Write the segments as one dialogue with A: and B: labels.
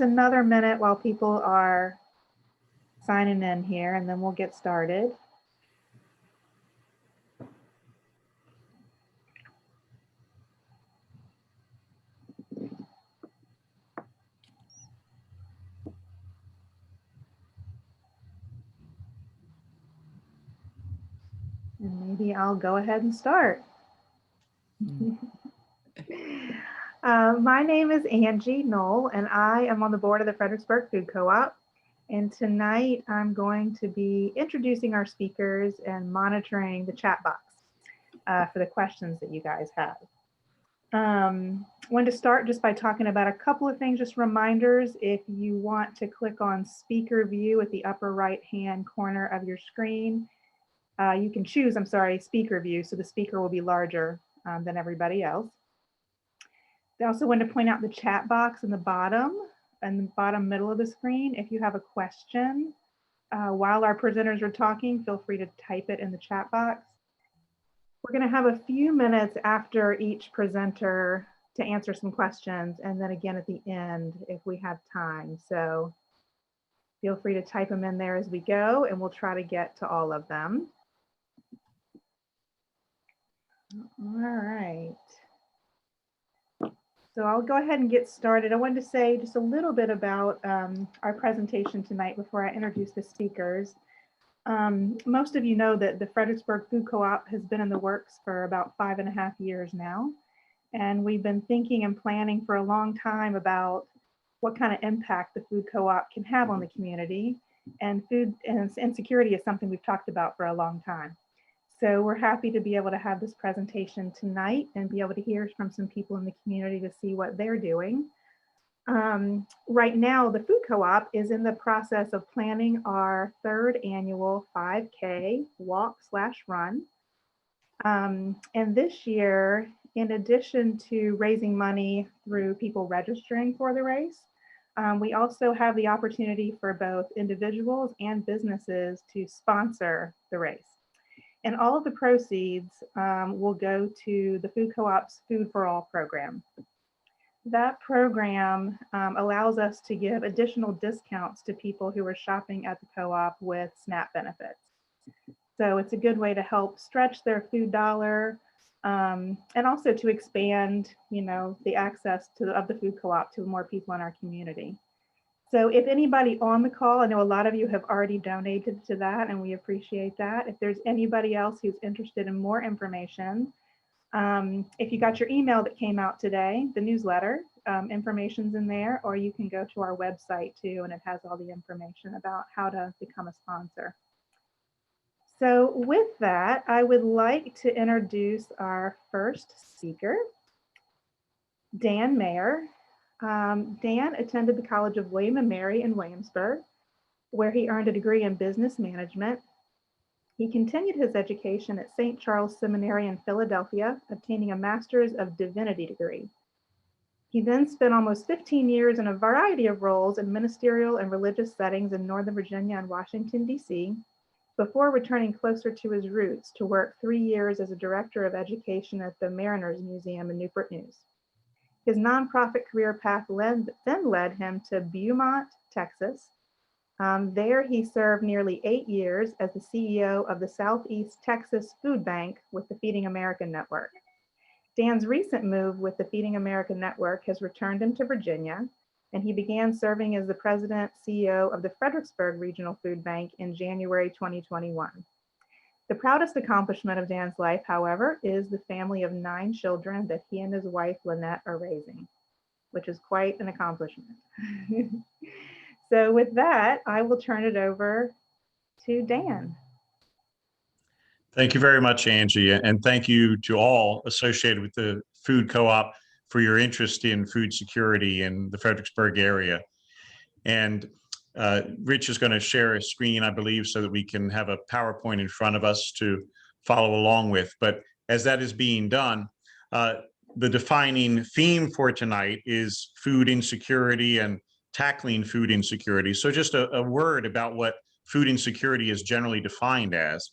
A: another minute while people are signing in here, and then we'll get started. And maybe I'll go ahead and start. My name is Angie Knoll, and I am on the board of the Fredericksburg Food Co-op. And tonight I'm going to be introducing our speakers and monitoring the chat box for the questions that you guys have. Wanted to start just by talking about a couple of things, just reminders. If you want to click on speaker view at the upper right hand corner of your screen, you can choose, speaker view, so the speaker will be larger than everybody else. I also want to point out the chat box in the bottom middle of the screen. If you have a question while our presenters are talking, feel free to type it in the chat box. We're going to have a few minutes after each presenter to answer some questions, and then again at the end if we have time. So feel free to type them in there as we go, and we'll try to get to all of them. All right. So I'll go ahead and get started. I wanted to say just a little bit about our presentation tonight before I introduce the speakers. Most of you know that the Fredericksburg Food Co-op has been in the works for about 5.5 years now. And we've been thinking and planning for a long time about what kind of impact the food co-op can have on the community. And food and insecurity is something we've talked about for a long time. So we're happy to be able to have this presentation tonight and be able to hear from some people in the community to see what they're doing. Right now, the food co-op is in the process of planning our 3rd annual 5K walk/run. And this year, in addition to raising money through people registering for the race, we also have the opportunity for both individuals and businesses to sponsor the race. And all of the proceeds will go to the food co-op's Food for All program. That program allows us to give additional discounts to people who are shopping at the co-op with SNAP benefits. So it's a good way to help stretch their food dollar and also to expand, the access of the food co-op to more people in our community. So if anybody on the call, I know a lot of you have already donated to that, and we appreciate that. If there's anybody else who's interested in more information, if you got your email that came out today, the newsletter, information's in there, or you can go to our website too, and it has all the information about how to become a sponsor. So with that, I would like to introduce our first speaker, Dan Mayer. Dan attended the College of William & Mary in Williamsburg, where he earned a degree in business management. He continued his education at St. Charles Seminary in Philadelphia, obtaining a Master's of Divinity degree. He then spent almost 15 years in a variety of roles in ministerial and religious settings in Northern Virginia and Washington, D.C., before returning closer to his roots to work 3 years as a director of education at the Mariners Museum in Newport News. His nonprofit career path then led him to Beaumont, Texas. There he served nearly 8 years as the CEO of the Southeast Texas Food Bank with the Feeding America Network. Dan's recent move with the Feeding America Network has returned him to Virginia, and he began serving as the president CEO of the Fredericksburg Regional Food Bank in January 2021. The proudest accomplishment of Dan's life, however, is the family of 9 children that he and his wife, Lynette, are raising, which is quite an accomplishment. So with that, I will turn it over to Dan.
B: Thank you very much, Angie, and thank you to all associated with the Food Co-op for your interest in food security in the Fredericksburg area. And Rich is going to share a screen, I believe, so that we can have a PowerPoint in front of us to follow along with. But as that is being done, the defining theme for tonight is food insecurity and tackling food insecurity. So just a word about what food insecurity is generally defined as.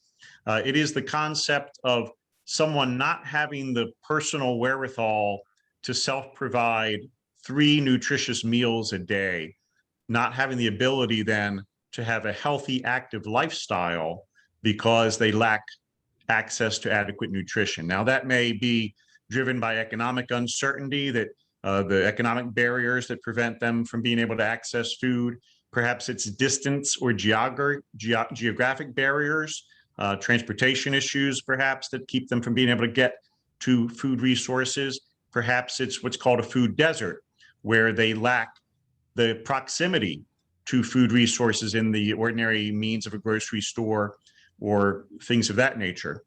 B: It is the concept of someone not having the personal wherewithal to self-provide 3 nutritious meals a day, not having the ability then to have a healthy, active lifestyle because they lack access to adequate nutrition. Now, that may be driven by economic uncertainty, that the economic barriers that prevent them from being able to access food. Perhaps it's distance or geographic barriers, transportation issues, perhaps, that keep them from being able to get to food resources. Perhaps it's what's called a food desert, where they lack the proximity to food resources in the ordinary means of a grocery store or things of that nature.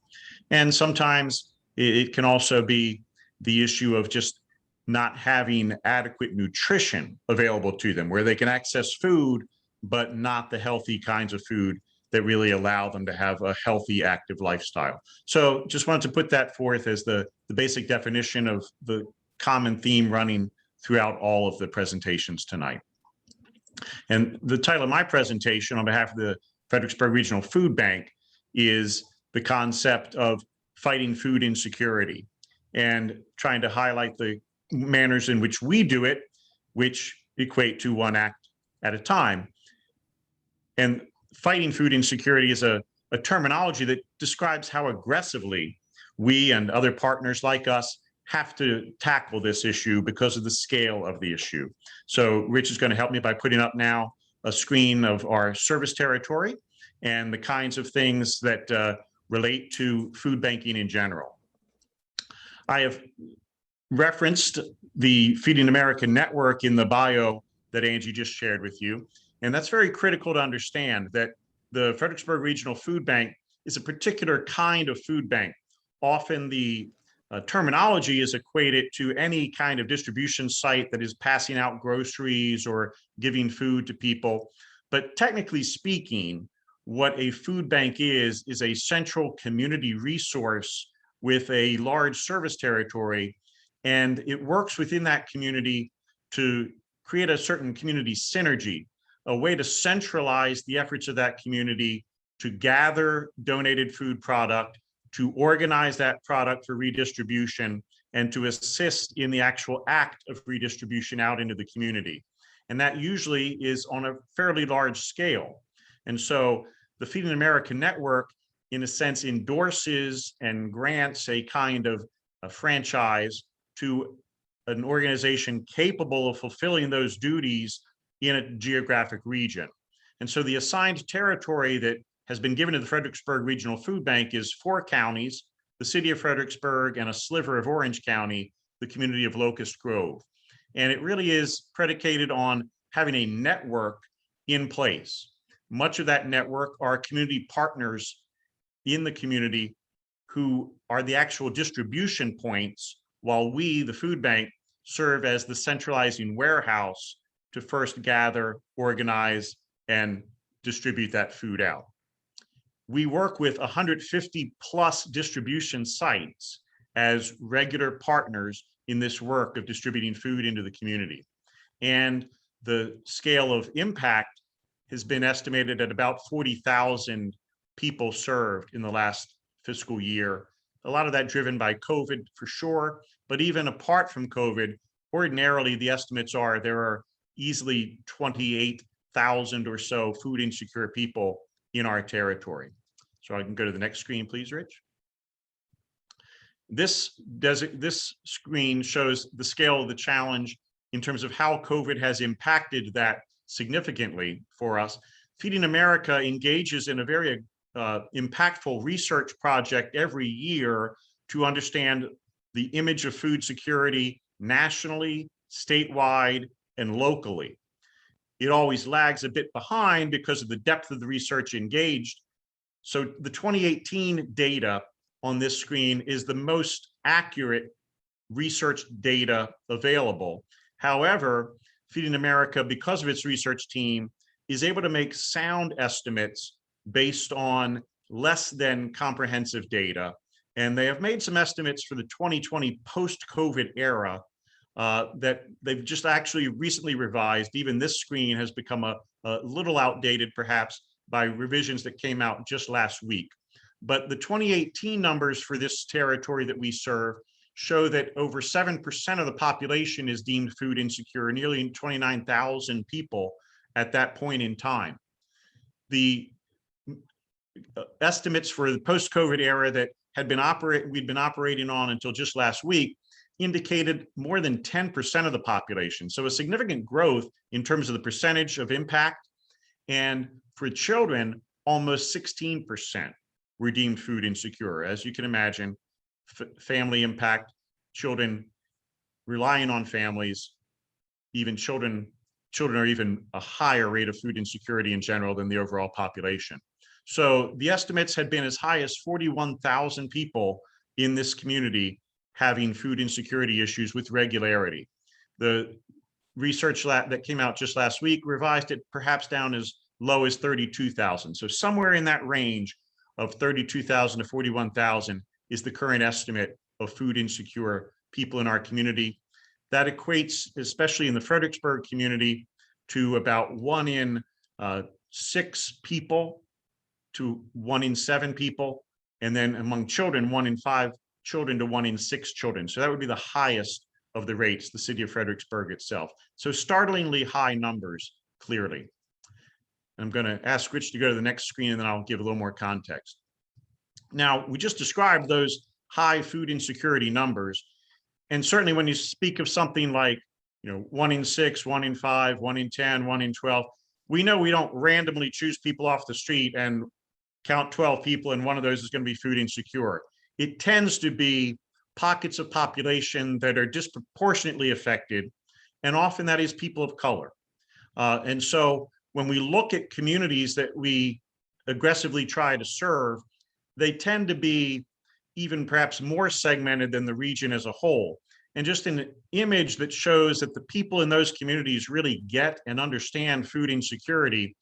B: And sometimes it can also be the issue of just not having adequate nutrition available to them, where they can access food, but not the healthy kinds of food that really allow them to have a healthy, active lifestyle. So just wanted to put that forth as the basic definition of the common theme running throughout all of the presentations tonight. And the title of my presentation on behalf of the Fredericksburg Regional Food Bank is the concept of fighting food insecurity, and trying to highlight the manners in which we do it, which equate to one act at a time. And fighting food insecurity is a terminology that describes how aggressively we and other partners like us have to tackle this issue because of the scale of the issue. So Rich is going to help me by putting up now a screen of our service territory and the kinds of things that relate to food banking in general. I have referenced the Feeding America network in the bio that Angie just shared with you. And that's very critical to understand, that the Fredericksburg Regional Food Bank is a particular kind of food bank. Often the terminology is equated to any kind of distribution site that is passing out groceries or giving food to people. But technically speaking, what a food bank is a central community resource with a large service territory, and it works within that community to create a certain community synergy, a way to centralize the efforts of that community to gather donated food product, to organize that product for redistribution, and to assist in the actual act of redistribution out into the community. And that usually is on a fairly large scale. And so the Feeding America network, in a sense, endorses and grants a kind of a franchise to an organization capable of fulfilling those duties in a geographic region. And so the assigned territory that has been given to the Fredericksburg Regional Food Bank is 4 counties, the city of Fredericksburg and a sliver of Orange County, the community of Locust Grove. And it really is predicated on having a network in place. Much of that network are community partners in the community who are the actual distribution points, while we, the food bank, serve as the centralizing warehouse to first gather, organize, and distribute that food out. We work with 150 plus distribution sites as regular partners in this work of distributing food into the community. And the scale of impact has been estimated at about 40,000 people served in the last fiscal year. A lot of that driven by COVID for sure, but even apart from COVID, ordinarily the estimates are there are easily 28,000 or so food insecure people in our territory. So I can go to the next screen, please, Rich. This screen shows the scale of the challenge in terms of how COVID has impacted that significantly for us. Feeding America engages in a very impactful research project every year to understand the image of food security nationally, statewide, and locally. It always lags a bit behind because of the depth of the research engaged. So the 2018 data on this screen is the most accurate research data available. However, Feeding America, because of its research team, is able to make sound estimates based on less than comprehensive data. And they have made some estimates for the 2020 post-COVID era that they've just actually recently revised. Even this screen has become a little outdated, perhaps, by revisions that came out just last week. But the 2018 numbers for this territory that we serve show that over 7% of the population is deemed food insecure, nearly 29,000 people at that point in time. The estimates for the post-COVID era that we'd been operating on until just last week indicated more than 10% of the population. So a significant growth in terms of the percentage of impact. And for children, almost 16% were deemed food insecure. As you can imagine, family impact, children relying on families, even children are even a higher rate of food insecurity in general than the overall population. So the estimates had been as high as 41,000 people in this community having food insecurity issues with regularity. The research that came out just last week revised it perhaps down as low as 32,000. So somewhere in that range of 32,000 to 41,000 is the current estimate of food insecure people in our community. That equates, especially in the Fredericksburg community, to about 1 in 6 people to 1 in 7 people. And then among children, 1 in 5 children to 1 in 6 children. So that would be the highest of the rates, the city of Fredericksburg itself. So startlingly high numbers, clearly. I'm going to ask Rich to go to the next screen, and then I'll give a little more context. Now, we just described those high food insecurity numbers. And certainly when you speak of something like, 1 in 6, 1 in 5, 1 in 10, 1 in 12, we know we don't randomly choose people off the street and count 12 people and one of those is going to be food insecure. It tends to be pockets of population that are disproportionately affected, and often that is people of color. And so when we look at communities that we aggressively try to serve, they tend to be even perhaps more segmented than the region as a whole. And just an image that shows that the people in those communities really get and understand food insecurity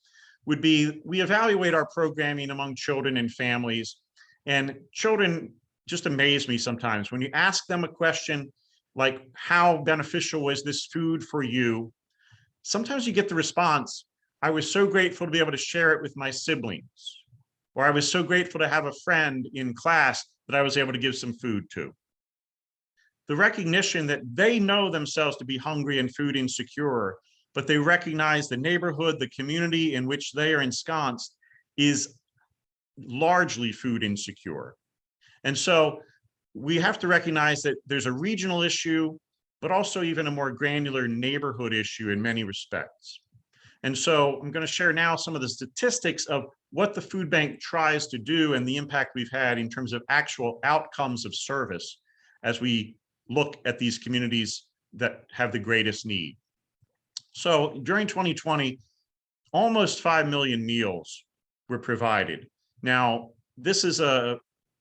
B: would be, we evaluate our programming among children and families, and children just amaze me sometimes. When you ask them a question like, how beneficial was this food for you? Sometimes you get the response, I was so grateful to be able to share it with my siblings, or I was so grateful to have a friend in class that I was able to give some food to. The recognition that they know themselves to be hungry and food insecure, but they recognize the neighborhood, the community in which they are ensconced is largely food insecure. And so we have to recognize that there's a regional issue, but also even a more granular neighborhood issue in many respects. And so I'm going to share now some of the statistics of what the food bank tries to do and the impact we've had in terms of actual outcomes of service as we look at these communities that have the greatest need. So during 2020, almost 5 million meals were provided. Now, this is a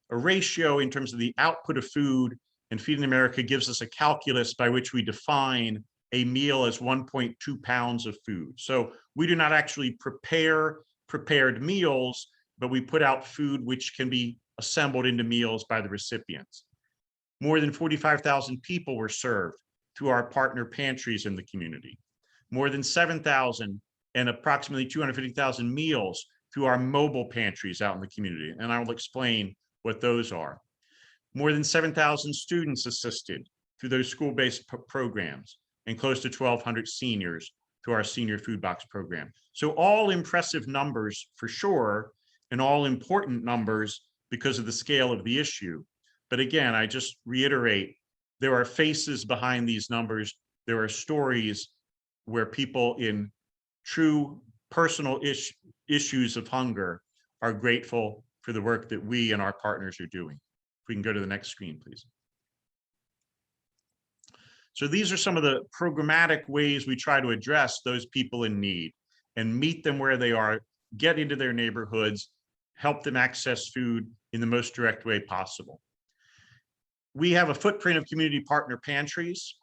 B: ratio in terms of the output of food, and Feeding America gives us a calculus by which we define a meal as 1.2 pounds of food. So we do not actually prepare prepared meals, but we put out food which can be assembled into meals by the recipients. More than 45,000 people were served through our partner pantries in the community. More than 7,000 and approximately 250,000 meals through our mobile pantries out in the community. And I will explain what those are. More than 7,000 students assisted through those school-based programs, and close to 1,200 seniors through our senior food box program. So all impressive numbers for sure, and all important numbers because of the scale of the issue. But again, I just reiterate, there are faces behind these numbers. There are stories where people in true personal issues of hunger are grateful for the work that we and our partners are doing. If we can go to the next screen, please. So these are some of the programmatic ways we try to address those people in need and meet them where they are, get into their neighborhoods, help them access food in the most direct way possible. We have a footprint of community partner pantries,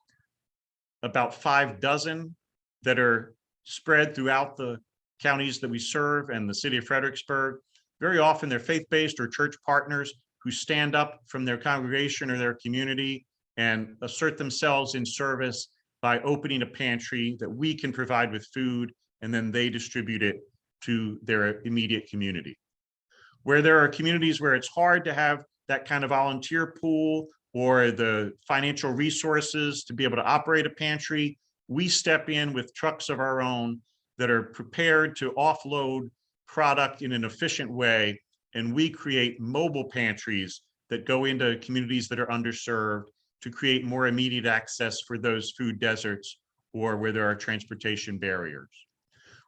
B: about 5 dozen that are spread throughout the counties that we serve and the city of Fredericksburg. Very often they're faith-based or church partners who stand up from their congregation or their community and assert themselves in service by opening a pantry that we can provide with food, and then they distribute it to their immediate community. Where there are communities where it's hard to have that kind of volunteer pool or the financial resources to be able to operate a pantry, we step in with trucks of our own that are prepared to offload product in an efficient way. And we create mobile pantries that go into communities that are underserved to create more immediate access for those food deserts or where there are transportation barriers.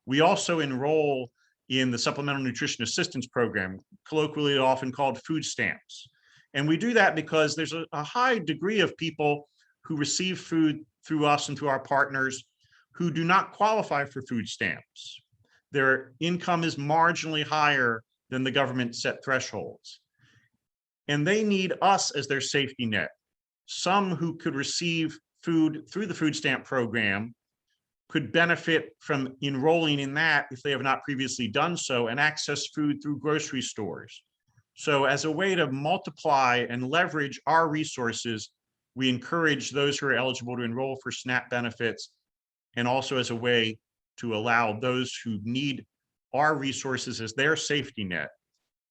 B: We also enroll in the Supplemental Nutrition Assistance Program, colloquially often called food stamps. And we do that because there's a high degree of people who receive food through us and through our partners who do not qualify for food stamps. Their income is marginally higher than the government set thresholds. And they need us as their safety net. Some who could receive food through the food stamp program could benefit from enrolling in that if they have not previously done so, and access food through grocery stores. So as a way to multiply and leverage our resources, we encourage those who are eligible to enroll for SNAP benefits, and also as a way to allow those who need our resources as their safety net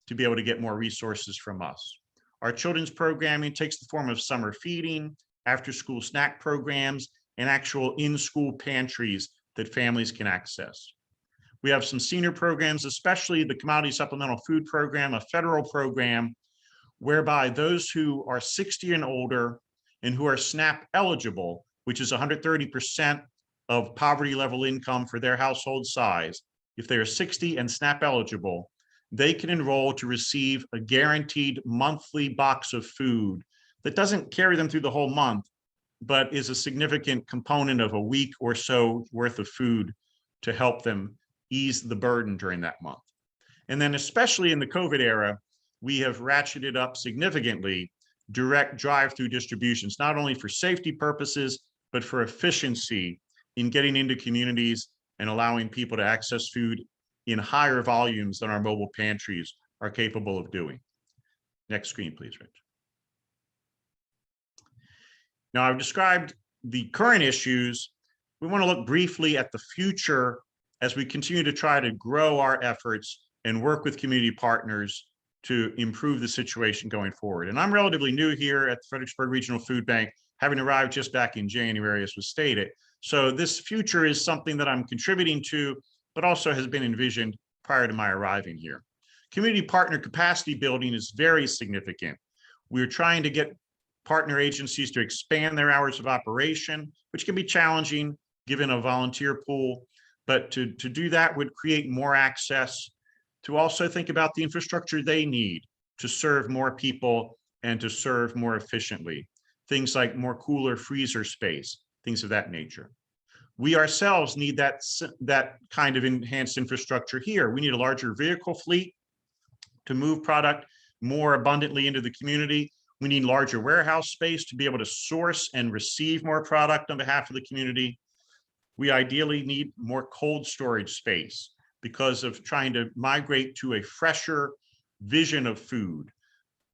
B: to be able to get more resources from us. Our children's programming takes the form of summer feeding, after-school snack programs, and actual in-school pantries that families can access. We have some senior programs, especially the Commodity Supplemental Food Program, a federal program whereby those who are 60 and older and who are SNAP eligible, which is 130% of poverty level income for their household size, if they are 60 and SNAP eligible, they can enroll to receive a guaranteed monthly box of food that doesn't carry them through the whole month, but is a significant component of a week or so worth of food to help them ease the burden during that month. And then especially in the COVID era, we have ratcheted up significantly direct drive-through distributions, not only for safety purposes, but for efficiency in getting into communities and allowing people to access food in higher volumes than our mobile pantries are capable of doing. Next screen, please, Rich. Now, I've described the current issues. We want to look briefly at the future as we continue to try to grow our efforts and work with community partners to improve the situation going forward. And I'm relatively new here at the Fredericksburg Regional Food Bank, having arrived just back in January, as was stated. So this future is something that I'm contributing to, but also has been envisioned prior to my arriving here. Community partner capacity building is very significant. We're trying to get partner agencies to expand their hours of operation, which can be challenging given a volunteer pool, but to do that would create more access, to also think about the infrastructure they need to serve more people and to serve more efficiently. Things like more cooler freezer space, things of that nature. We ourselves need that kind of enhanced infrastructure here. We need a larger vehicle fleet to move product more abundantly into the community. We need larger warehouse space to be able to source and receive more product on behalf of the community. We ideally need more cold storage space because of trying to migrate to a fresher vision of food,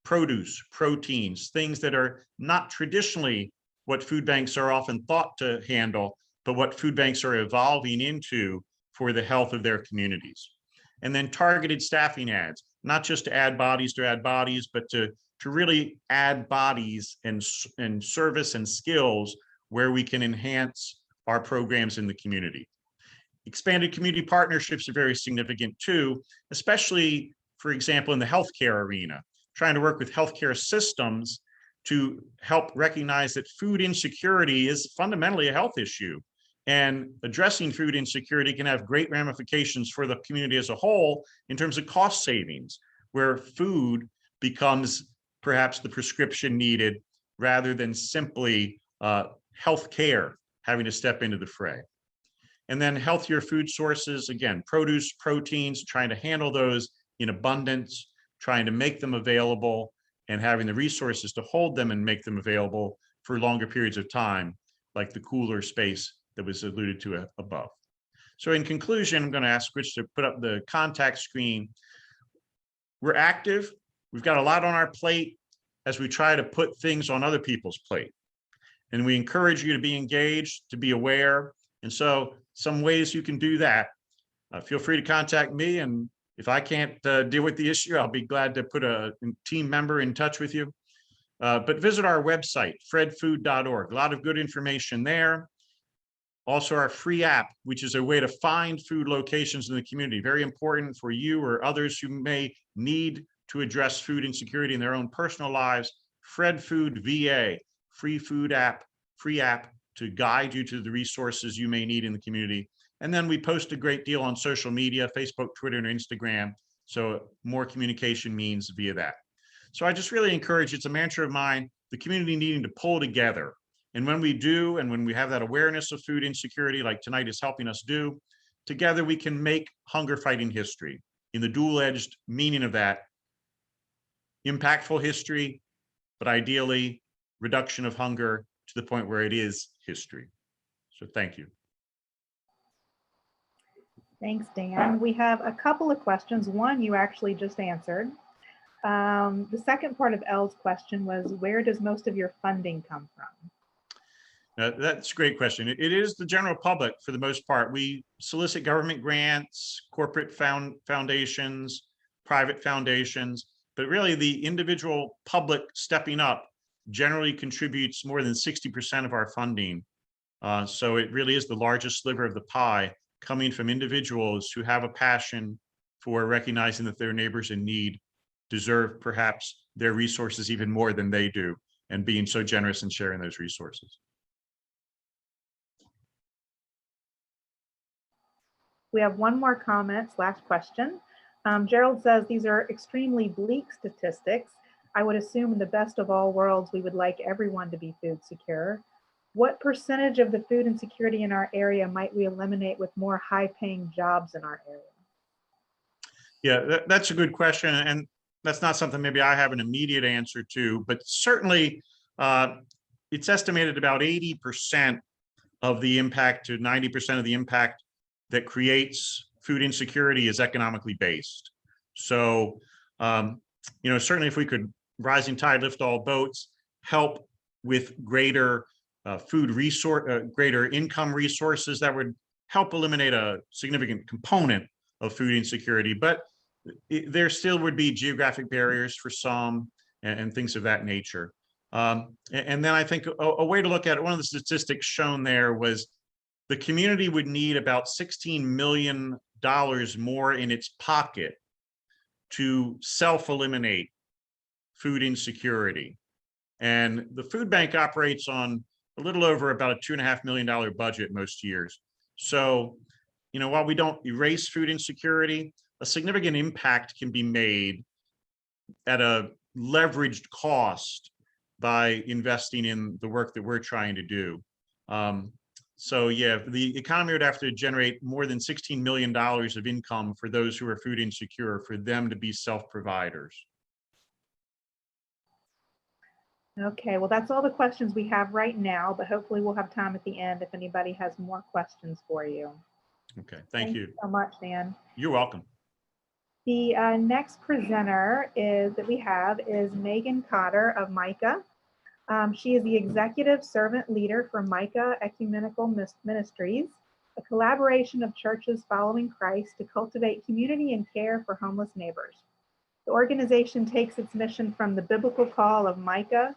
B: produce, proteins, things that are not traditionally what food banks are often thought to handle, but what food banks are evolving into for the health of their communities. And then targeted staffing ads, not just to add bodies, but to really add bodies and service and skills where we can enhance our programs in the community. Expanded community partnerships are very significant too, especially, for example, in the healthcare arena, trying to work with healthcare systems to help recognize that food insecurity is fundamentally a health issue. And addressing food insecurity can have great ramifications for the community as a whole in terms of cost savings, where food becomes perhaps the prescription needed rather than simply healthcare having to step into the fray. And then healthier food sources, again, produce, proteins, trying to handle those in abundance, trying to make them available and having the resources to hold them and make them available for longer periods of time, like the cooler space that was alluded to above. So in conclusion, I'm going to ask Rich to put up the contact screen. We're active. We've got a lot on our plate as we try to put things on other people's plate. And we encourage you to be engaged, to be aware. And so some ways you can do that. Feel free to contact me. And if I can't deal with the issue, I'll be glad to put a team member in touch with you. But visit our website, fredfood.org. A lot of good information there. Also, our free app, which is a way to find food locations in the community. Very important for you or others who may need to address food insecurity in their own personal lives. Fred Food VA, free app to guide you to the resources you may need in the community. And then we post a great deal on social media, Facebook, Twitter, and Instagram. So more communication means via that. So I just really encourage, it's a mantra of mine, the community needing to pull together. And when we do, and when we have that awareness of food insecurity, like tonight is helping us do, together we can make hunger fighting history. In the dual-edged meaning of that, impactful history, but ideally reduction of hunger to the point where it is history. So thank you.
A: Thanks, Dan. We have a couple of questions. One you actually just answered. The second part of Elle's question was, where does most of your funding come from?
B: That's a great question. It is the general public for the most part. We solicit government grants, corporate foundations, private foundations, but really the individual public stepping up generally contributes more than 60% of our funding. So it really is the largest sliver of the pie coming from individuals who have a passion for recognizing that their neighbors in need deserve perhaps their resources even more than they do, and being so generous in sharing those resources.
A: We have one more comment / question. Gerald says, these are extremely bleak statistics. I would assume in the best of all worlds, we would like everyone to be food secure. What percentage of the food insecurity in our area might we eliminate with more high-paying jobs in our area?
B: Yeah, that's a good question. And that's not something maybe I have an immediate answer to, but certainly it's estimated about 80% of the impact to 90% of the impact that creates food insecurity is economically based. So, certainly if we could, rising tide lift all boats, help with greater greater income resources, that would help eliminate a significant component of food insecurity. But there still would be geographic barriers for some and things of that nature. And then I think a way to look at it, one of the statistics shown there was the community would need about $16 million more in its pocket to self-eliminate food insecurity. And the food bank operates on a little over about a $2.5 million budget most years. So, while we don't erase food insecurity, a significant impact can be made at a leveraged cost by investing in the work that we're trying to do. So yeah, the economy would have to generate more than $16 million of income for those who are food insecure for them to be self-providers.
A: Okay, well, that's all the questions we have right now, but hopefully we'll have time at the end if anybody has more questions for you.
B: Okay, thank you
A: so much, Dan.
B: You're welcome.
A: The next presenter that we have is Megan Cotter of Micah. She is the executive servant leader for Micah Ecumenical Ministries, a collaboration of churches following Christ to cultivate community and care for homeless neighbors. The organization takes its mission from the biblical call of Micah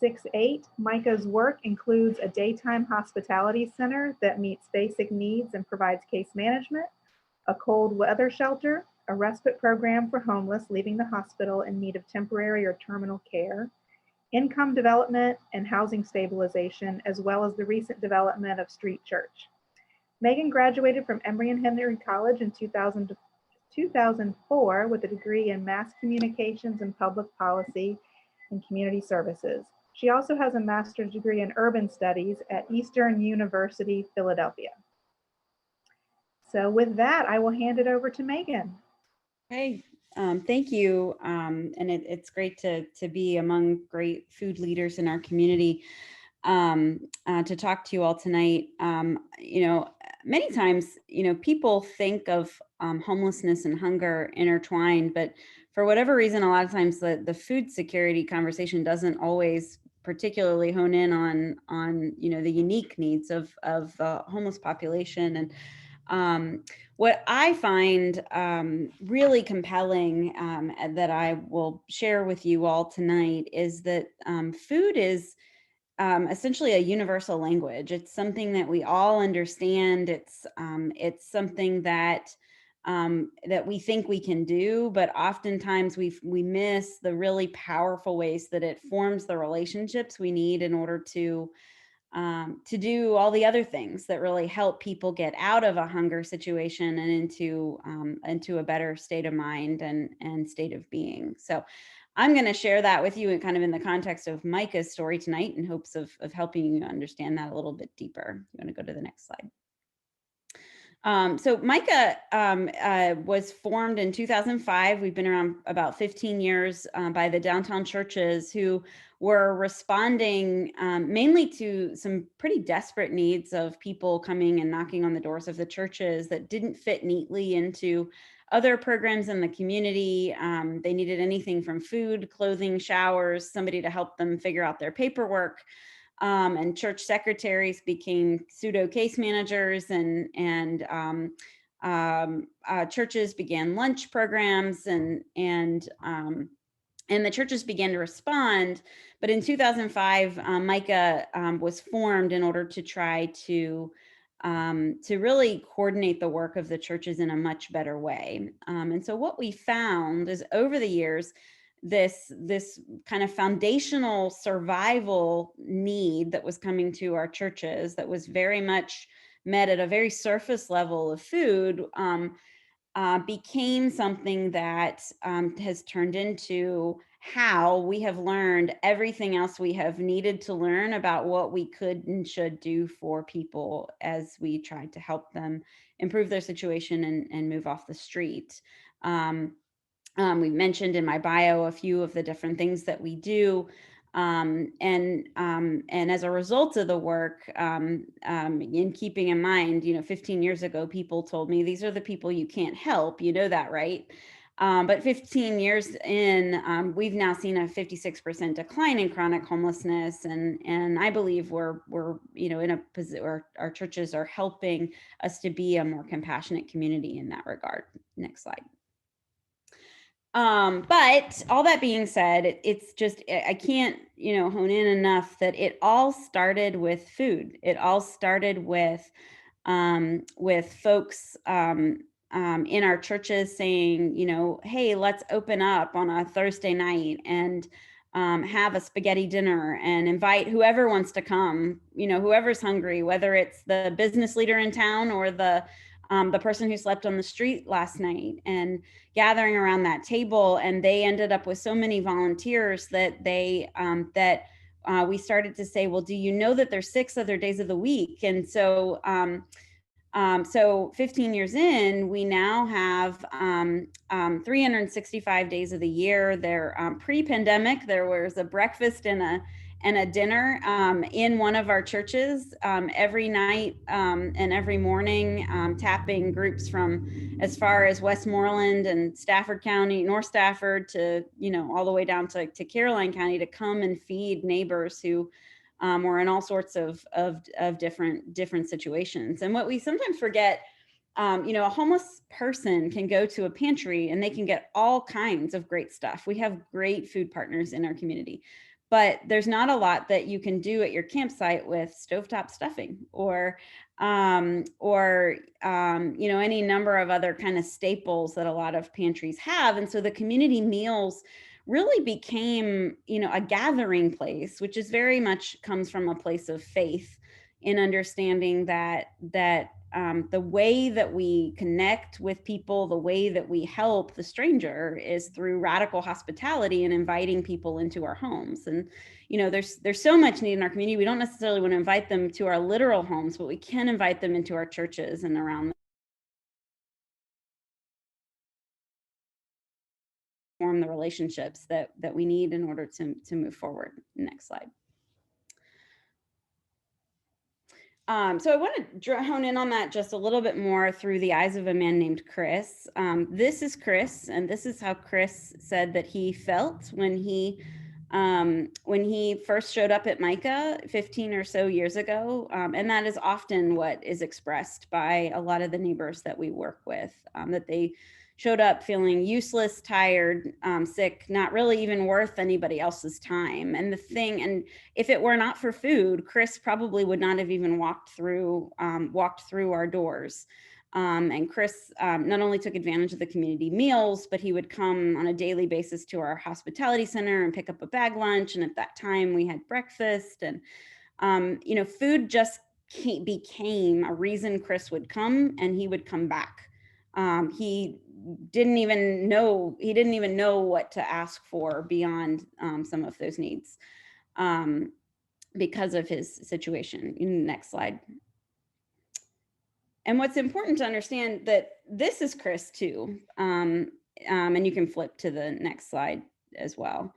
A: 6:8. Micah's work includes a daytime hospitality center that meets basic needs and provides case management, a cold weather shelter, a respite program for homeless leaving the hospital in need of temporary or terminal care, income development and housing stabilization, as well as the recent development of Street Church. Megan graduated from Emory and Henry College in 2004 with a degree in mass communications and public policy and community services. She also has a master's degree in urban studies at Eastern University, Philadelphia. So with that, I will hand it over to Megan.
C: Hey, thank you. And it's great to be among great food leaders in our community, to talk to you all tonight. Many times, people think of homelessness and hunger intertwined, but for whatever reason, a lot of times the food security conversation doesn't always particularly hone in on the unique needs of the homeless population. And What I find really compelling that I will share with you all tonight is that food is essentially a universal language. It's something that we all understand. It's something that that we think we can do, but oftentimes we miss the really powerful ways that it forms the relationships we need in order to do all the other things that really help people get out of a hunger situation and into a better state of mind and state of being. So I'm going to share that with you in kind of in the context of Micah's story tonight in hopes of helping you understand that a little bit deeper. You want to go to the next slide. So Micah was formed in 2005. We've been around about 15 years by the downtown churches who were responding mainly to some pretty desperate needs of people coming and knocking on the doors of the churches that didn't fit neatly into other programs in the community. They needed anything from food, clothing, showers, somebody to help them figure out their paperwork. And church secretaries became pseudo case managers, and churches began lunch programs, and the churches began to respond. But in 2005, Micah was formed in order to try to really coordinate the work of the churches in a much better way. And so what we found is over the years, this kind of foundational survival need that was coming to our churches that was very much met at a very surface level of food became something that has turned into how we have learned everything else we have needed to learn about what we could and should do for people as we tried to help them improve their situation and move off the street. We mentioned in my bio a few of the different things that we do. And as a result of the work, in keeping in mind, 15 years ago, people told me, these are the people you can't help, you know that, right? But 15 years in, we've now seen a 56% decline in chronic homelessness. And I believe we're in a position where our churches are helping us to be a more compassionate community in that regard. Next slide. But all that being said, it's just, I can't, hone in enough that it all started with food. It all started with folks in our churches saying, hey, let's open up on a Thursday night and have a spaghetti dinner and invite whoever wants to come, whoever's hungry, whether it's the business leader in town or the person who slept on the street last night, and gathering around that table. And they ended up with so many volunteers that we started to say, well, do you know that there's 6 other days of the week? And so so 15 years in, we now have 365 days of the year. There, pre-pandemic, there was a breakfast and a dinner in one of our churches every night and every morning, tapping groups from as far as Westmoreland and Stafford County, North Stafford, to all the way down to Caroline County, to come and feed neighbors who were in all sorts of different situations. And what we sometimes forget, a homeless person can go to a pantry and they can get all kinds of great stuff. We have great food partners in our community, but there's not a lot that you can do at your campsite with stovetop stuffing or any number of other kind of staples that a lot of pantries have. And so the community meals really became, a gathering place, which is very much comes from a place of faith in understanding that the way that we connect with people, the way that we help the stranger is through radical hospitality and inviting people into our homes. And, there's so much need in our community. We don't necessarily want to invite them to our literal homes, but we can invite them into our churches and around form the relationships that we need in order to move forward. Next slide. So I want to hone in on that just a little bit more through the eyes of a man named Chris. This is Chris, and this is how Chris said that he felt when he when he first showed up at Micah 15 or so years ago. And that is often what is expressed by a lot of the neighbors that we work with, that they showed up feeling useless, tired, sick, not really even worth anybody else's time. And if it were not for food, Chris probably would not have even walked through our doors. And Chris not only took advantage of the community meals, but he would come on a daily basis to our hospitality center and pick up a bag lunch. And at that time we had breakfast, and food just became a reason Chris would come, and he would come back. He didn't even know what to ask for beyond some of those needs because of his situation. Next slide. And what's important to understand that this is Chris too. And you can flip to the next slide as well.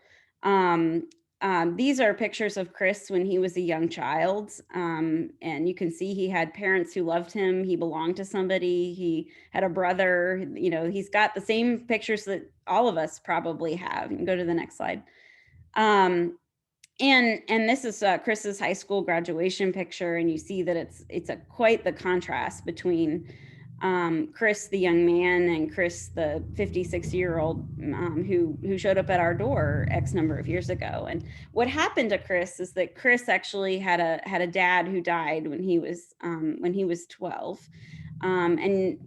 C: These are pictures of Chris when he was a young child. And you can see he had parents who loved him. He belonged to somebody. He had a brother. He's got the same pictures that all of us probably have. You can go to the next slide. And this is Chris's high school graduation picture, and you see that it's quite the contrast between Chris, the young man, and Chris, the 56-year-old who showed up at our door X number of years ago. And what happened to Chris is that Chris actually had a dad who died when he was 12. And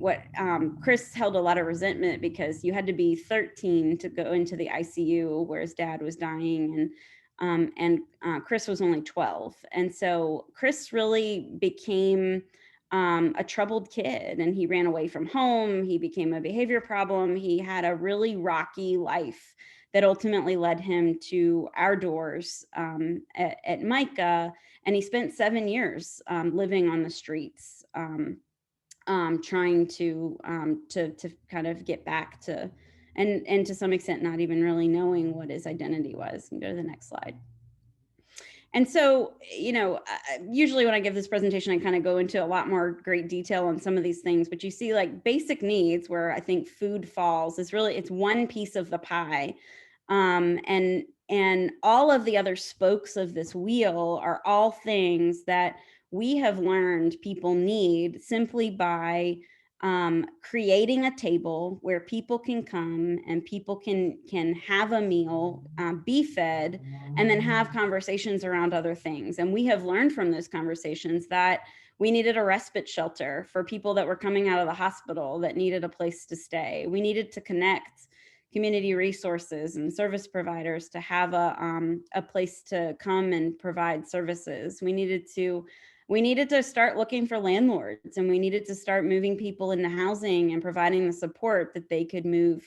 C: Chris held a lot of resentment because you had to be 13 to go into the ICU where his dad was dying, and Chris was only 12. And so Chris really became a troubled kid, and he ran away from home. He became a behavior problem. He had a really rocky life that ultimately led him to our doors at Micah. And he spent 7 years living on the streets, trying to kind of get back to, and to some extent, not even really knowing what his identity was. And go to the next slide. And so, usually when I give this presentation, I kind of go into a lot more great detail on some of these things, but you see like basic needs where I think food falls is really, it's one piece of the pie. And all of the other spokes of this wheel are all things that we have learned people need simply by creating a table where people can come and people can have a meal, be fed, and then have conversations around other things. And we have learned from those conversations that we needed a respite shelter for people that were coming out of the hospital that needed a place to stay. We needed to connect community resources and service providers to have a place to come and provide services. We needed to start looking for landlords, and we needed to start moving people into housing and providing the support that they could move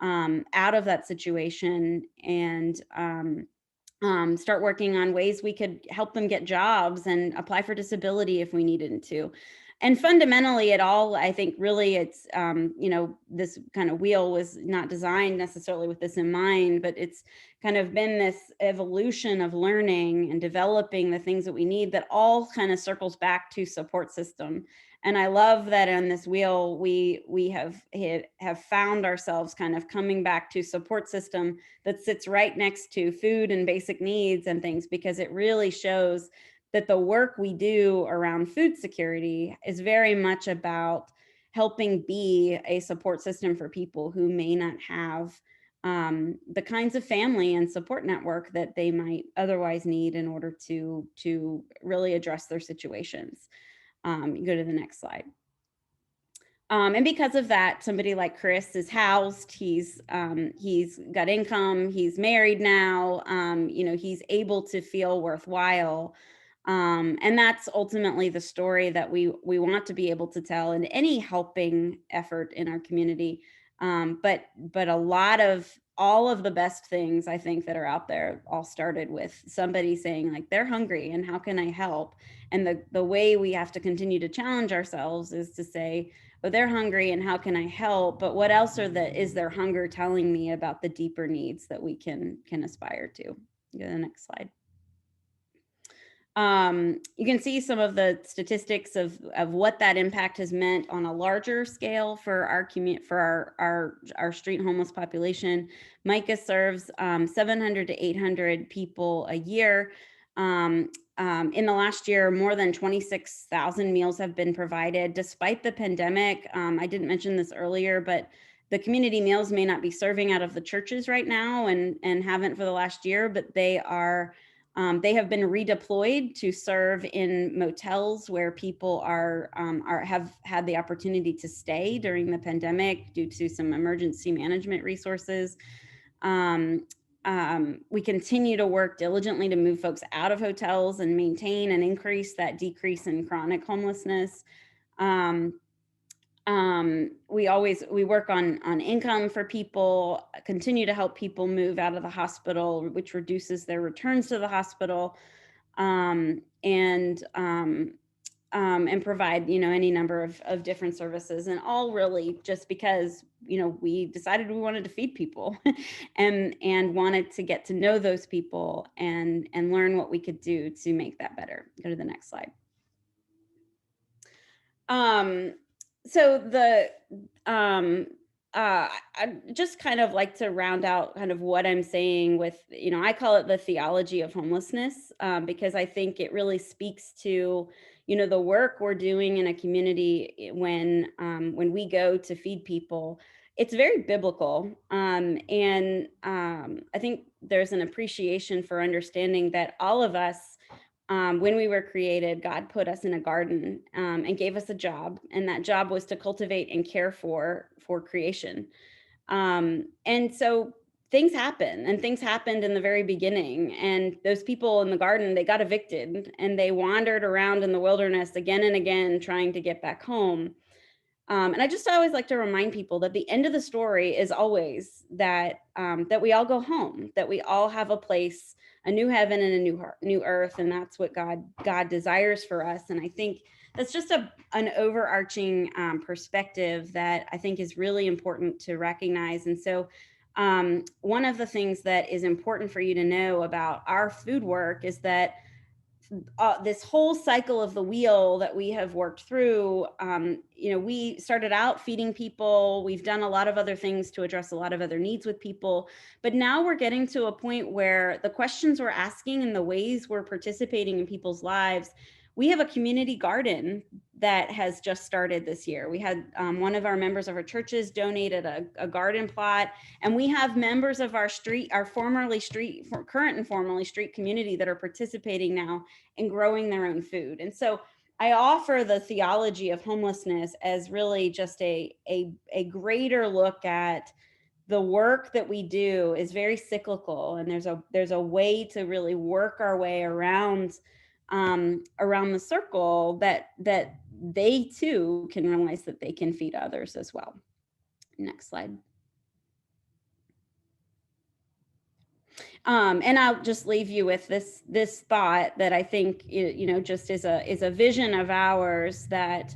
C: out of that situation, and start working on ways we could help them get jobs and apply for disability if we needed to. And fundamentally it all, I think really it's, this kind of wheel was not designed necessarily with this in mind, but it's kind of been this evolution of learning and developing the things that we need that all kind of circles back to support system. And I love that on this wheel, we have found ourselves kind of coming back to support system that sits right next to food and basic needs and things, because it really shows that the work we do around food security is very much about helping be a support system for people who may not have the kinds of family and support network that they might otherwise need in order to really address their situations. You go to the next slide. And because of that, somebody like Chris is housed, he's got income, he's married now, he's able to feel worthwhile. And that's ultimately the story that we want to be able to tell in any helping effort in our community. But a lot of all of the best things I think that are out there all started with somebody saying like, they're hungry and how can I help? And the way we have to continue to challenge ourselves is to say, oh, they're hungry and how can I help? But what else is their hunger telling me about the deeper needs that we can aspire to? Go to the next slide. You can see some of the statistics of what that impact has meant on a larger scale for our community, for our street homeless population. MICA serves 700 to 800 people a year. In the last year, more than 26,000 meals have been provided despite the pandemic. I didn't mention this earlier, but the community meals may not be serving out of the churches right now and haven't for the last year, but they have been redeployed to serve in motels where people have had the opportunity to stay during the pandemic due to some emergency management resources. We continue to work diligently to move folks out of hotels and maintain and increase that decrease in chronic homelessness. We work on income for people, continue to help people move out of the hospital, which reduces their returns to the hospital, and provide, any number of different services, and all really just because, we decided we wanted to feed people and wanted to get to know those people and learn what we could do to make that better. Go to the next slide. So I just kind of like to round out kind of what I'm saying with, I call it the theology of homelessness, because I think it really speaks to, the work we're doing in a community when we go to feed people. It's very biblical. And I think there's an appreciation for understanding that all of us, when we were created, God put us in a garden and gave us a job, and that job was to cultivate and care for creation. And so things happen, and things happened in the very beginning, and those people in the garden, they got evicted and they wandered around in the wilderness again and again trying to get back home. And I always like to remind people that the end of the story is always that that we all go home, that we all have a place, a new heaven and a new earth, and that's what God desires for us. And I think that's just an overarching perspective that I think is really important to recognize. And so one of the things that is important for you to know about our food work is that this whole cycle of the wheel that we have worked through, we started out feeding people. We've done a lot of other things to address a lot of other needs with people. But now we're getting to a point where the questions we're asking and the ways we're participating in people's lives, we have a community garden that has just started this year. We had one of our members of our churches donated a garden plot, and we have members of our current and formerly street community that are participating now in growing their own food. And so I offer the theology of homelessness as really just a greater look at the work that we do is very cyclical, and there's a way to really work our way around the circle that they too can realize that they can feed others as well. Next slide. And I'll just leave you with this thought that I think, just is a vision of ours that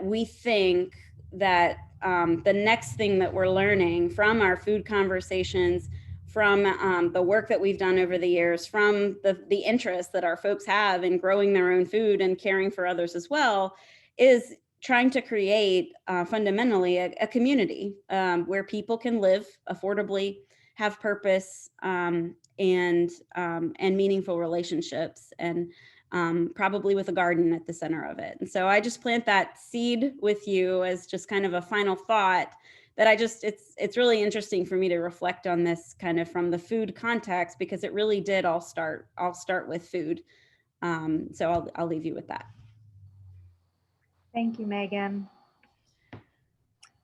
C: we think that the next thing that we're learning from our food conversations, from the work that we've done over the years, from the interest that our folks have in growing their own food and caring for others as well, is trying to create fundamentally a community where people can live affordably, have purpose, and meaningful relationships, and probably with a garden at the center of it. And so I just plant that seed with you as just kind of a final thought that it's really interesting for me to reflect on this kind of from the food context, because it really did all start with food. So I'll leave you with that.
A: Thank you, Megan.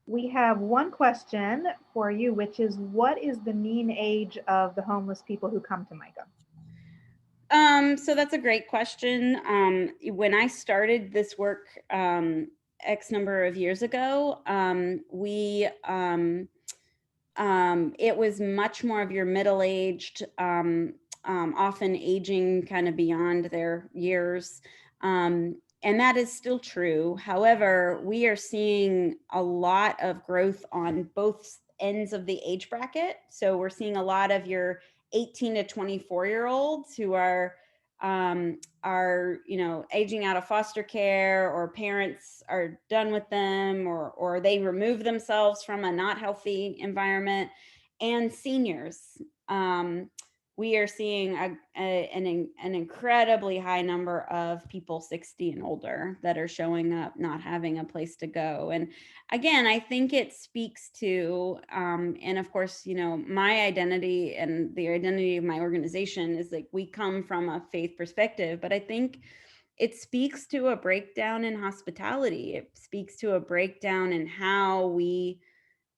A: We have one question for you, which is, what is the mean age of the homeless people who come to MICA?
C: So that's a great question. When I started this work X number of years ago, it was much more of your middle-aged, often aging kind of beyond their years. And that is still true. However, we are seeing a lot of growth on both ends of the age bracket. So we're seeing a lot of your 18 to 24-year-olds who are are, aging out of foster care, or parents are done with them, or they remove themselves from a not healthy environment, and seniors. We are seeing an incredibly high number of people 60 and older that are showing up not having a place to go. And again, I think it speaks to, and of course, my identity and the identity of my organization is like, we come from a faith perspective, but I think it speaks to a breakdown in hospitality. It speaks to a breakdown in how we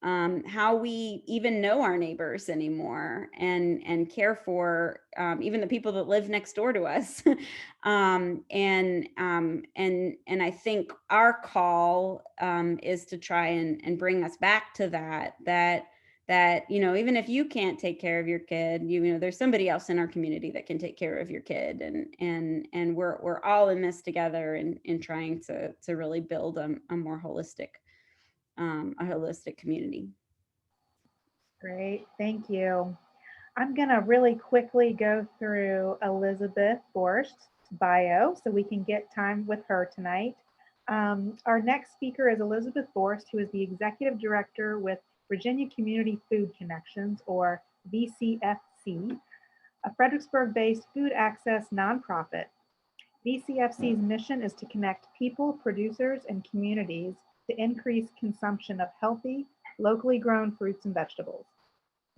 C: even know our neighbors anymore, and care for even the people that live next door to us. And I think our call is to try and bring us back to that even if you can't take care of your kid, there's somebody else in our community that can take care of your kid, and we're all in this together in trying to really build a more holistic community.
A: Great, thank you. I'm going to really quickly go through Elizabeth Borst's bio so we can get time with her tonight. Our next speaker is Elizabeth Borst, who is the Executive Director with Virginia Community Food Connections, or VCFC, a Fredericksburg-based food access nonprofit. VCFC's mission is to connect people, producers, and communities to increase consumption of healthy, locally grown fruits and vegetables.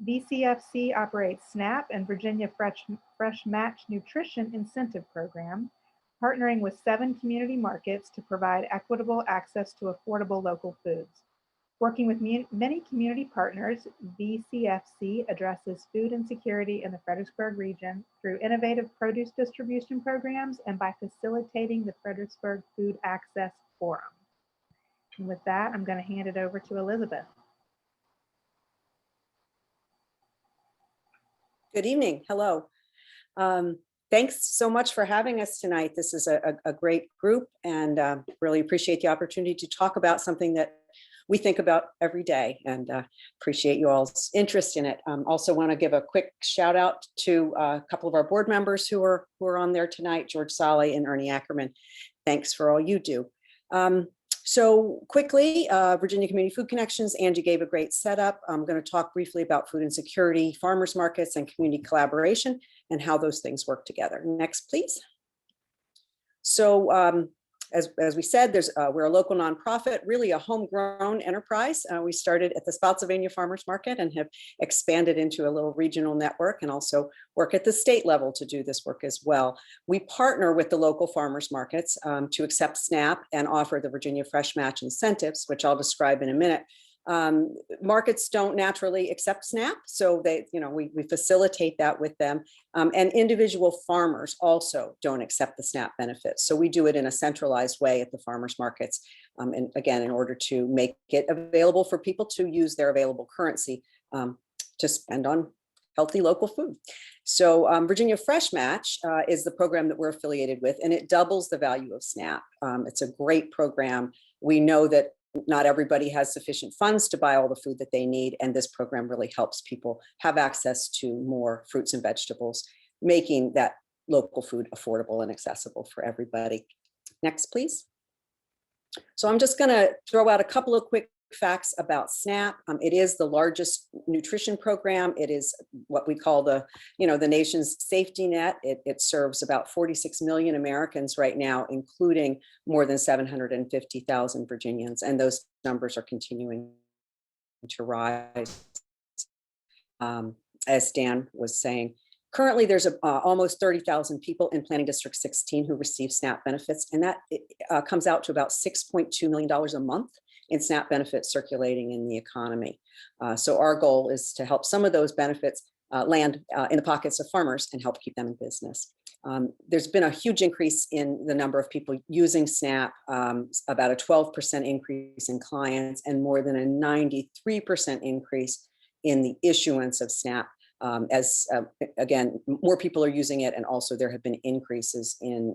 A: VCFC operates SNAP and Virginia Fresh Match Nutrition Incentive Program, partnering with 7 community markets to provide equitable access to affordable local foods. Working with many community partners, VCFC addresses food insecurity in the Fredericksburg region through innovative produce distribution programs and by facilitating the Fredericksburg Food Access Forum. And with that, I'm going to hand it over to Elizabeth.
D: Good evening. Hello. Thanks so much for having us tonight. This is a great group, and really appreciate the opportunity to talk about something that we think about every day, and appreciate you all's interest in it. Also want to give a quick shout out to a couple of our board members who are on there tonight, George Solly and Ernie Ackerman. Thanks for all you do. So quickly, Virginia Community Food Connections, Angie gave a great setup. I'm going to talk briefly about food insecurity, farmers markets, and community collaboration, and how those things work together. Next, please. So as we said, we're a local nonprofit, really a homegrown enterprise. We started at the Spotsylvania Farmers Market and have expanded into a little regional network, and also work at the state level to do this work as well. We partner with the local farmers markets to accept SNAP and offer the Virginia Fresh Match incentives, which I'll describe in a minute. Markets don't naturally accept SNAP, so we facilitate that with them. And individual farmers also don't accept the SNAP benefits. So we do it in a centralized way at the farmers markets. And again, in order to make it available for people to use their available currency to spend on healthy local food. So Virginia Fresh Match is the program that we're affiliated with, and it doubles the value of SNAP. It's a great program. We know that not everybody has sufficient funds to buy all the food that they need, and this program really helps people have access to more fruits and vegetables, making that local food affordable and accessible for everybody. Next, please. So I'm just going to throw out a couple of quick facts about SNAP. It is the largest nutrition program. It is what we call the nation's safety net. It serves about 46 million Americans right now, including more than 750,000 Virginians, and those numbers are continuing to rise. As Dan was saying, currently there's almost 30,000 people in Planning District 16 who receive SNAP benefits, and that comes out to about $6.2 million a month in SNAP benefits circulating in the economy. So our goal is to help some of those benefits land in the pockets of farmers and help keep them in business. There's been a huge increase in the number of people using SNAP, about a 12% increase in clients, and more than a 93% increase in the issuance of SNAP. Again, more people are using it, and also there have been increases in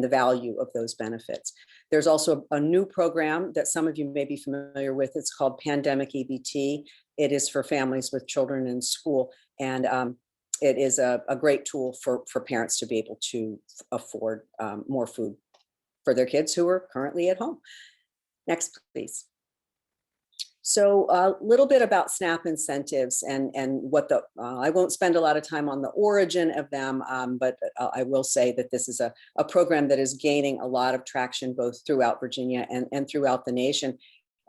D: the value of those benefits. There's also a new program that some of you may be familiar with. It's called Pandemic EBT. It is for families with children in school. And it is a great tool for parents to be able to afford more food for their kids who are currently at home. Next, please. So a little bit about SNAP incentives and what I won't spend a lot of time on the origin of them, but I will say that this is a program that is gaining a lot of traction both throughout Virginia and throughout the nation,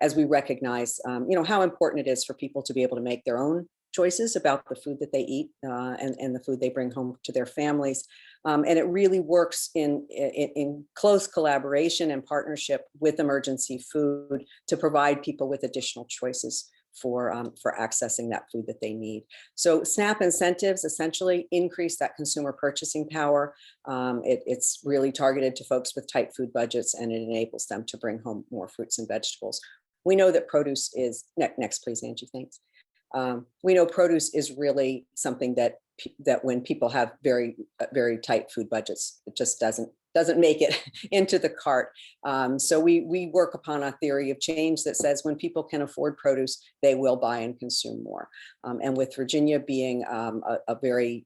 D: as we recognize, how important it is for people to be able to make their own choices about the food that they eat and the food they bring home to their families. And it really works in close collaboration and partnership with emergency food to provide people with additional choices for accessing that food that they need. So SNAP incentives essentially increase that consumer purchasing power. It's really targeted to folks with tight food budgets, and it enables them to bring home more fruits and vegetables. We know that produce is, next please, Angie, thanks. We know produce is really something that when people have very tight food budgets, it just doesn't make it into the cart. So we work upon a theory of change that says when people can afford produce, they will buy and consume more. And with Virginia being a very,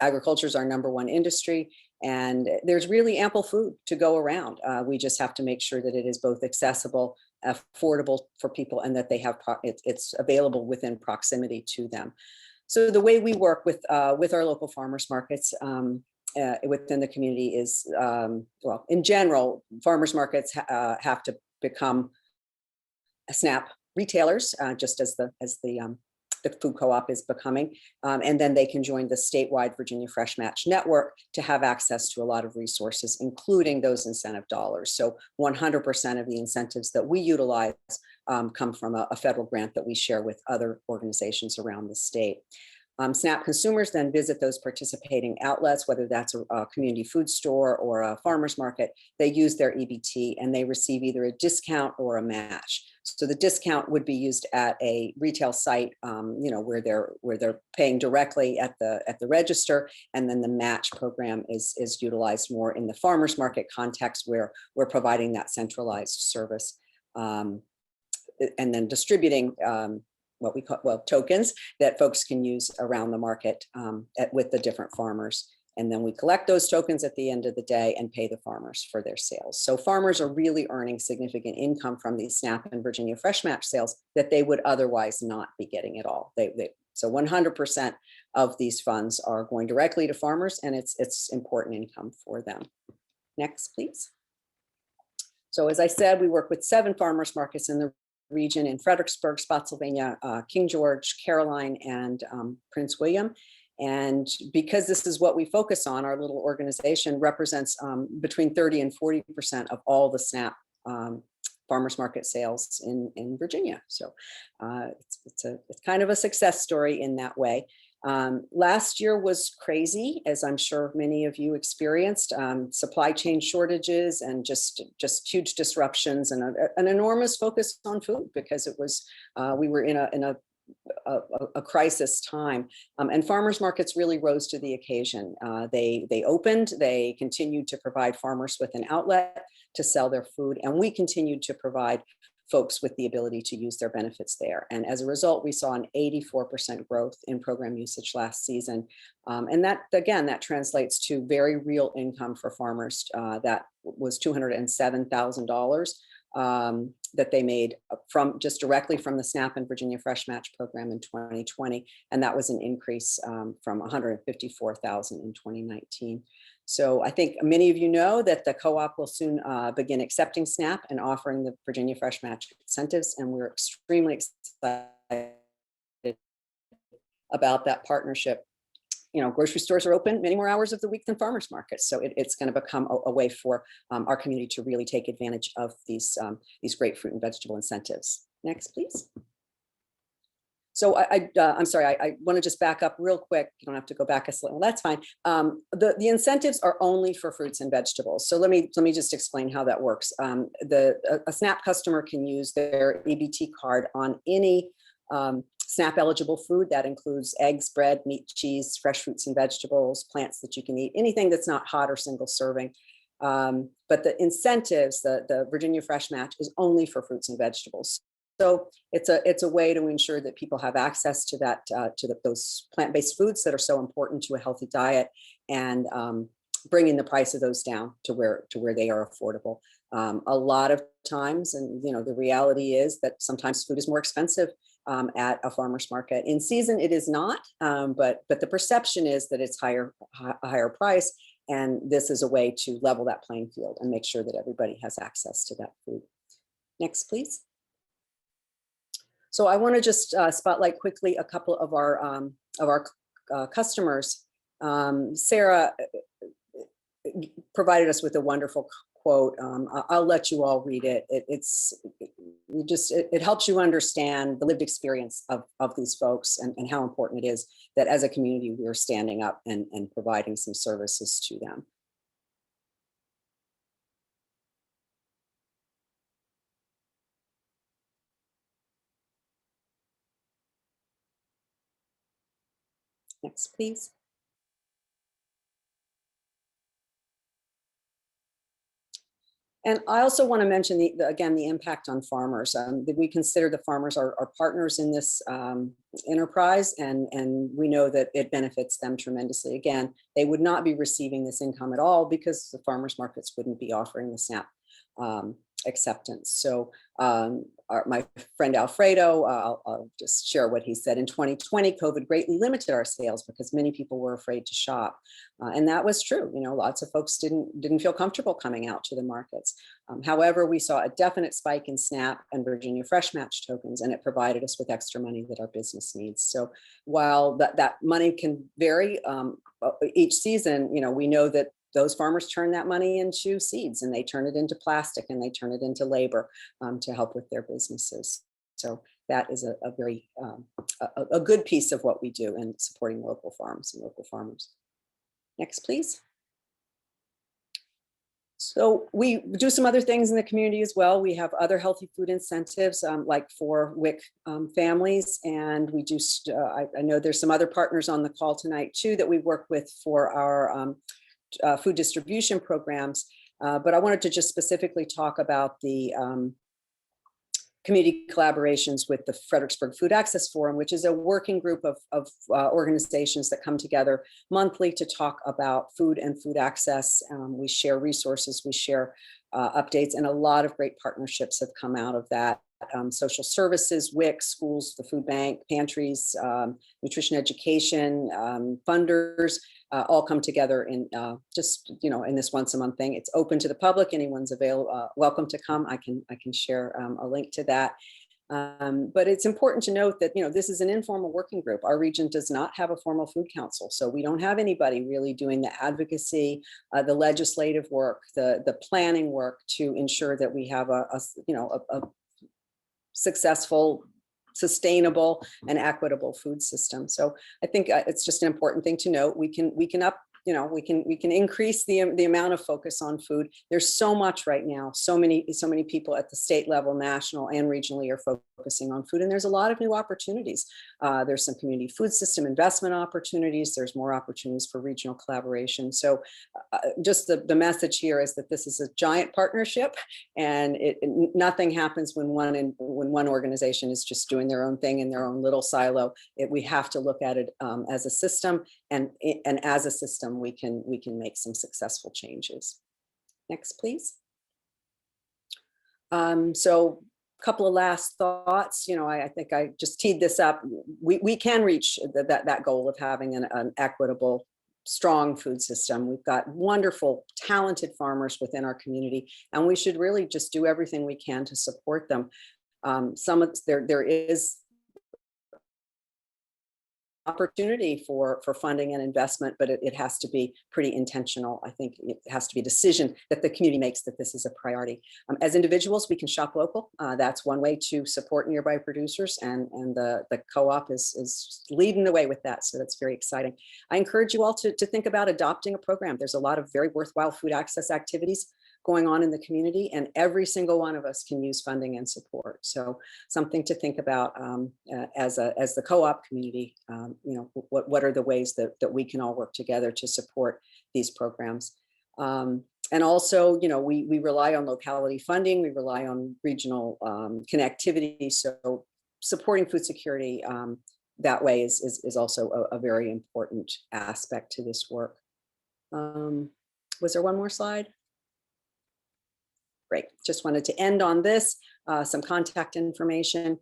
D: agriculture is our #1 industry, and there's really ample food to go around. We just have to make sure that it is both accessible, affordable for people, and that they have it's available within proximity to them. So the way we work with our local farmers markets within the community is, well, in general, farmers markets have to become SNAP retailers, just as the food co-op is becoming, and then they can join the statewide Virginia Fresh Match network to have access to a lot of resources, including those incentive dollars. So 100% of the incentives that we utilize come from a federal grant that we share with other organizations around the state. SNAP consumers then visit those participating outlets, whether that's a community food store or a farmer's market. They use their EBT and they receive either a discount or a match. So the discount would be used at a retail site, where they're paying directly at the register, and then the match program is utilized more in the farmers market context, where we're providing that centralized service, and then distributing what we call tokens that folks can use around the market with the different farmers. And then we collect those tokens at the end of the day and pay the farmers for their sales. So farmers are really earning significant income from these SNAP and Virginia Fresh Match sales that they would otherwise not be getting at all. So 100% of these funds are going directly to farmers, and it's important income for them. Next, please. So as I said, we work with 7 farmers markets in the region in Fredericksburg, Spotsylvania, King George, Caroline, and Prince William. And because this is what we focus on, our little organization represents between 30 and 40% of all the SNAP farmers market sales in Virginia. So it's kind of a success story in that way. Last year was crazy, as I'm sure many of you experienced, supply chain shortages and just huge disruptions, and an enormous focus on food, because it was we were in a crisis time, and farmers markets really rose to the occasion. They opened, they continued to provide farmers with an outlet to sell their food, and we continued to provide folks with the ability to use their benefits there. And as a result, we saw an 84% growth in program usage last season. And that, again, that translates to very real income for farmers. That was $207,000 that they made from just directly from the SNAP and Virginia Fresh Match program in 2020. And that was an increase from $154,000 in 2019. So I think many of you know that the co-op will soon begin accepting SNAP and offering the Virginia Fresh Match incentives, and we're extremely excited about that partnership. Grocery stores are open many more hours of the week than farmers markets, so it's going to become a way for our community to really take advantage of these great fruit and vegetable incentives. Next, please. So I'm sorry, I want to just back up real quick. You don't have to go back a little. That's fine. The incentives are only for fruits and vegetables. So let me just explain how that works. A SNAP customer can use their EBT card on any SNAP eligible food. That includes eggs, bread, meat, cheese, fresh fruits and vegetables, plants that you can eat, anything that's not hot or single serving. But the incentives, the Virginia Fresh Match, is only for fruits and vegetables. So it's a way to ensure that people have access to that those plant-based foods that are so important to a healthy diet, and bringing the price of those down to where they are affordable. A lot of times, and the reality is that sometimes food is more expensive at a farmer's market. In season, it is not, but the perception is that it's a higher price, and this is a way to level that playing field and make sure that everybody has access to that food. Next, please. So I want to just spotlight quickly a couple of our customers. Sarah provided us with a wonderful quote. I'll let you all read it. It helps you understand the lived experience of these folks, and how important it is that as a community we're standing up and providing some services to them. Next, please. And I also want to mention again the impact on farmers. That we consider the farmers are partners in this enterprise, and we know that it benefits them tremendously. Again, they would not be receiving this income at all because the farmers markets wouldn't be offering the SNAP acceptance. So my friend Alfredo, I'll just share what he said. In 2020, COVID greatly limited our sales because many people were afraid to shop. And that was true. Lots of folks didn't feel comfortable coming out to the markets. However, we saw a definite spike in SNAP and Virginia Fresh Match tokens, and it provided us with extra money that our business needs. So while that money can vary each season, we know that those farmers turn that money into seeds, and they turn it into plastic, and they turn it into labor to help with their businesses. So that is a very a good piece of what we do in supporting local farms and local farmers. Next, please. So we do some other things in the community as well. We have other healthy food incentives, like for WIC families, and we do. I know there's some other partners on the call tonight too that we work with for our food distribution programs, but I wanted to just specifically talk about the community collaborations with the Fredericksburg Food Access Forum, which is a working group of organizations that come together monthly to talk about food and food access. We share resources, we share updates, and a lot of great partnerships have come out of that. Social services, WIC, schools, the food bank, pantries, nutrition education, funders, all come together in just in this once a month thing. It's open to the public. Anyone's welcome to come. I can share a link to that. But it's important to note that this is an informal working group. Our region does not have a formal food council, so we don't have anybody really doing the advocacy, the legislative work, the planning work to ensure that we have a successful, sustainable, and equitable food system. So I think it's just an important thing to note. We can increase the amount of focus on food. There's so much right now. So many people at the state level, national and regionally are focusing on food, and there's a lot of new opportunities. There's some community food system investment opportunities. There's more opportunities for regional collaboration. So just the message here is that this is a giant partnership, and nothing happens when one organization is just doing their own thing in their own little silo. We have to look at it as a system, and as a system, we can make some successful changes. Next, please. So a couple of last thoughts. I think I just teed this up. We can reach that goal of having an equitable, strong food system. We've got wonderful, talented farmers within our community, and we should really just do everything we can to support them. There is opportunity for funding and investment, but it has to be pretty intentional. I think it has to be a decision that the community makes that this is a priority. As individuals, we can shop local. That's one way to support nearby producers, and the co-op is leading the way with that. So that's very exciting. I encourage you all to think about adopting a program. There's a lot of very worthwhile food access activities going on in the community, and every single one of us can use funding and support. So something to think about as the co-op community. What are the ways that we can all work together to support these programs? And also, you know, we rely on locality funding, we rely on regional connectivity. So supporting food security that way is also a very important aspect to this work. Was there one more slide? Great. Just wanted to end on this, some contact information.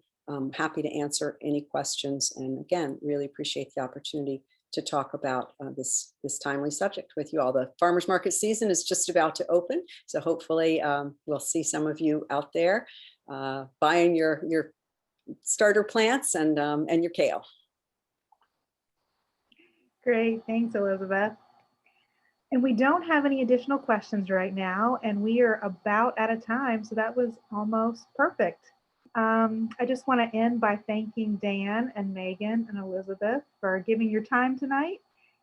D: Happy to answer any questions. And again, really appreciate the opportunity to talk about this timely subject with you all. The farmers market season is just about to open. So hopefully we'll see some of you out there buying your starter plants and your kale.
A: Great, thanks, Elizabeth. And we don't have any additional questions right now, and we are about out of time, so that was almost perfect. I just want to end by thanking Dan and Megan and Elizabeth for giving your time tonight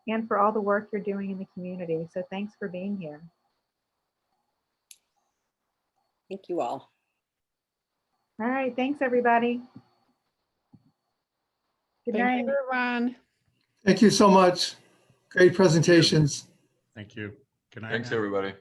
A: and for all the work you're doing in the community. So thanks for being here.
D: Thank you all.
A: All right, thanks everybody. Good night.
E: Thank you, everyone.
F: Thank you so much. Great presentations.
B: Thank you. Good night.
G: Thanks, everybody.